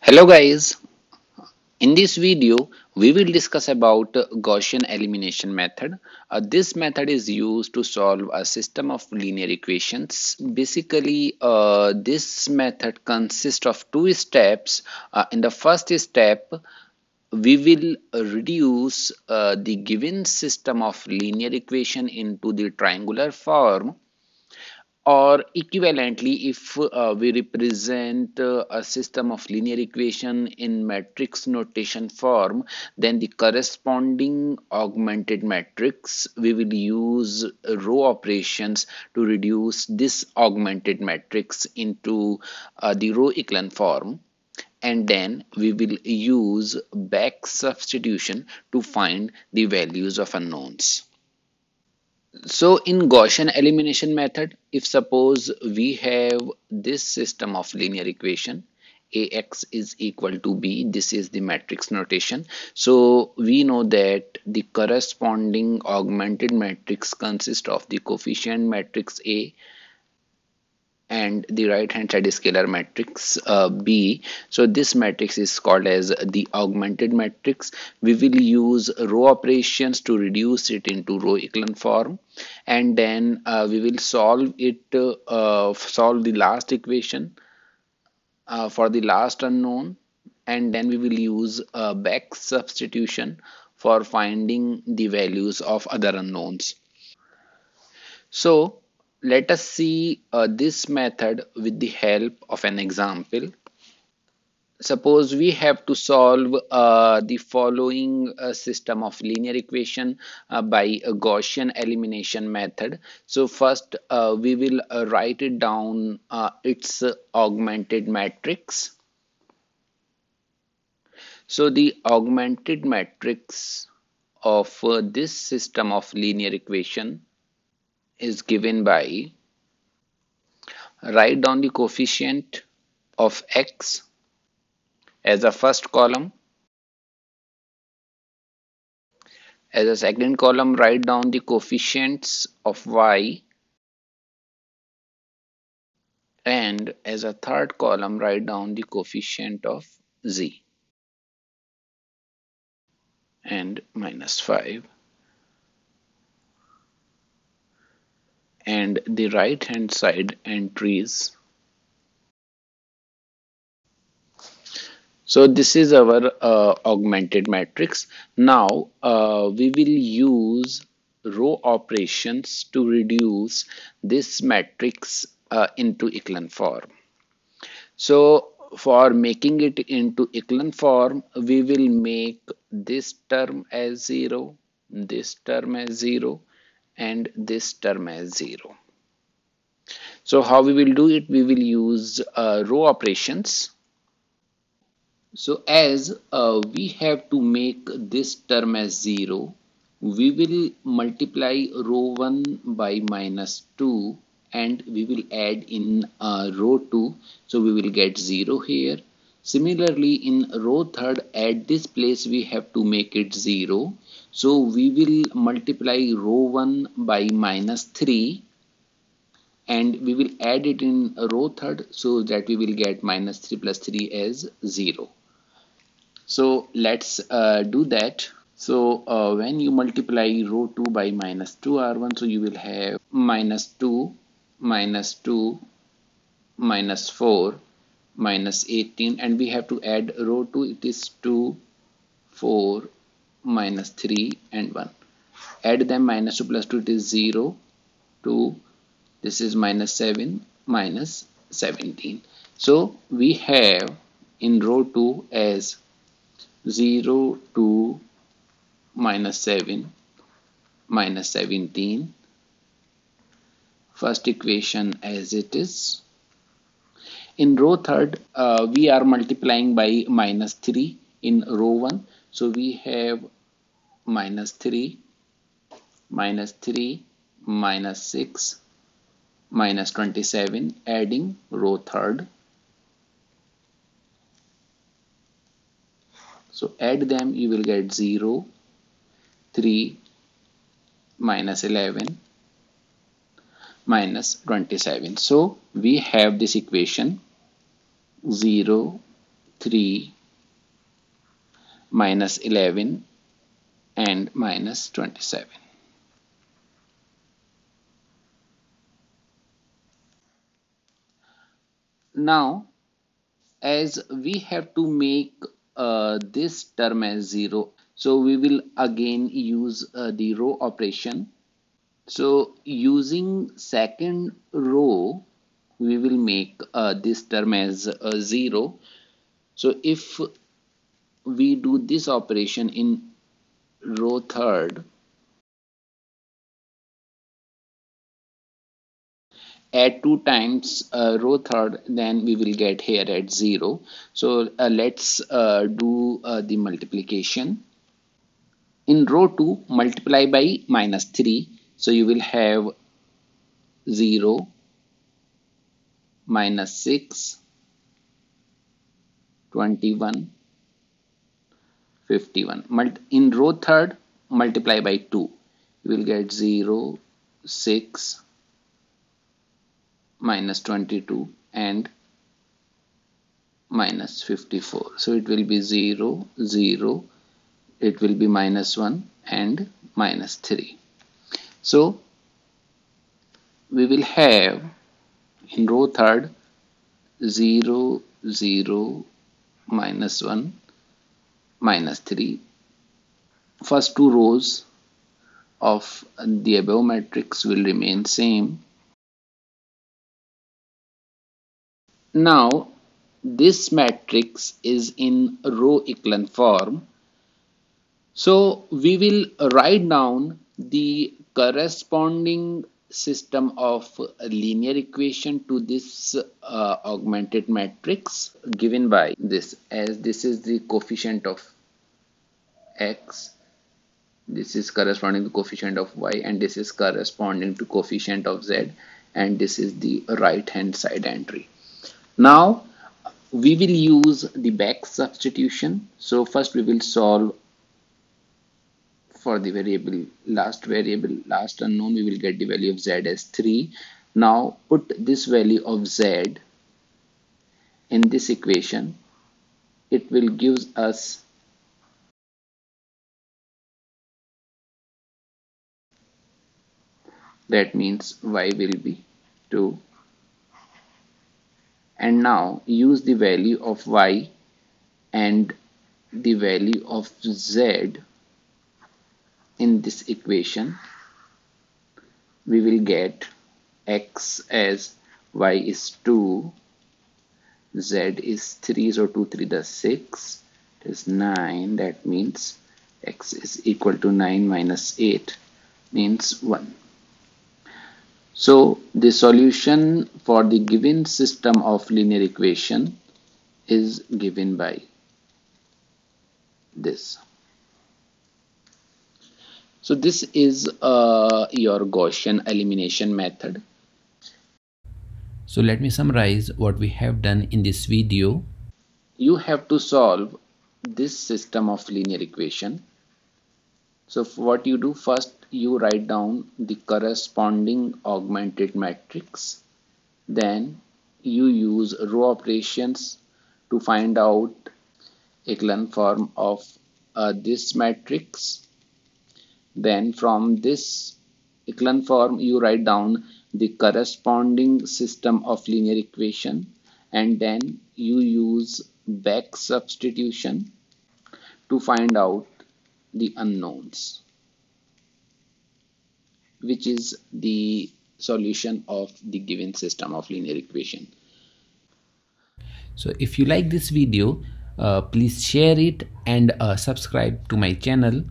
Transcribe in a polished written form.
Hello guys, in this video we will discuss about Gaussian elimination method. This method is used to solve a system of linear equations. Basically, this method consists of two steps. In the first step, we will reduce the given system of linear equation into the triangular form, or equivalently, if we represent a system of linear equation in matrix notation form, then the corresponding augmented matrix, we will use row operations to reduce this augmented matrix into the row echelon form, and then we will use back substitution to find the values of unknowns. So in Gaussian elimination method, if suppose we have this system of linear equation, AX is equal to B, this is the matrix notation. So we know that the corresponding augmented matrix consists of the coefficient matrix A and the right hand side is scalar matrix B. So this matrix is called as the augmented matrix. We will use row operations to reduce it into row echelon form, and then we will solve the last equation for the last unknown, and then we will use back substitution for finding the values of other unknowns. So let us see this method with the help of an example. Suppose we have to solve the following system of linear equation by a Gaussian elimination method. So first we will write it down its augmented matrix. So the augmented matrix of this system of linear equation is given by, write down the coefficient of x as a first column. As a second column, write down the coefficients of y, and as a third column, write down the coefficient of z, and -5. And the right hand side entries. So this is our augmented matrix. Now we will use row operations to reduce this matrix into echelon form. So for making it into echelon form, we will make this term as 0, this term as 0, and this term as 0. So how we will do it? We will use row operations. So as we have to make this term as 0, we will multiply row 1 by -2, and we will add in row 2. So we will get 0 here. Similarly, in row 3, at this place we have to make it 0. So we will multiply row 1 by -3, and we will add it in row 3, so that we will get -3 plus 3 as 0. So let's do that. So when you multiply row 2 by -2r1, so you will have -2, -2, -4, -18, and we have to add row 2. It is 2, 4, -3, and 1. Add them, -2 plus 2, it is 0, 2. This is -7, -17. So we have in row 2 as 0, 2, -7, -17. First equation as it is. In row 3, we are multiplying by -3 in row 1. So we have -3, -3, -6, -27, adding row 3. So add them, you will get 0, 3, -11, -27. So we have this equation 0, 3, minus 11 and minus 27. Now, as we have to make this term as 0, so we will again use the row operation. So using second row, we will make this term as 0. So if we do this operation in row third, add 2 times row third, then we will get here at 0. So let's do the multiplication. In row 2, multiply by minus 3. So you will have 0, minus 6, 21, 51. In row third, multiply by 2. You will get 0, 6, minus 22 and minus 54. So it will be 0, 0, it will be minus 1 and minus 3. So we will have in row third 0, 0, minus 1, minus 3. First two rows of the above matrix will remain same. Now this matrix is in row echelon form. So we will write down the corresponding system of linear equation to this augmented matrix given by this, as this is the coefficient of x, this is corresponding to coefficient of y, and this is corresponding to coefficient of z, and this is the right hand side entry. Now we will use the back substitution. So first we will solve for the variable last unknown. We will get the value of z as 3. Now put this value of z in this equation. It will give us that means y will be 2, and now use the value of y and the value of z in this equation. We will get x as y is 2, z is 3, so 2 3 the 6, it is 9. That means x is equal to 9 minus 8 means 1. So the solution for the given system of linear equation is given by this. So this is your Gaussian elimination method. So let me summarize what we have done in this video. You have to solve this system of linear equation. So what you do, first you write down the corresponding augmented matrix. Then you use row operations to find out echelon form of this matrix. Then from this echelon form you write down the corresponding system of linear equation, and then you use back substitution to find out the unknowns, which is the solution of the given system of linear equation. So if you like this video, please share it and subscribe to my channel.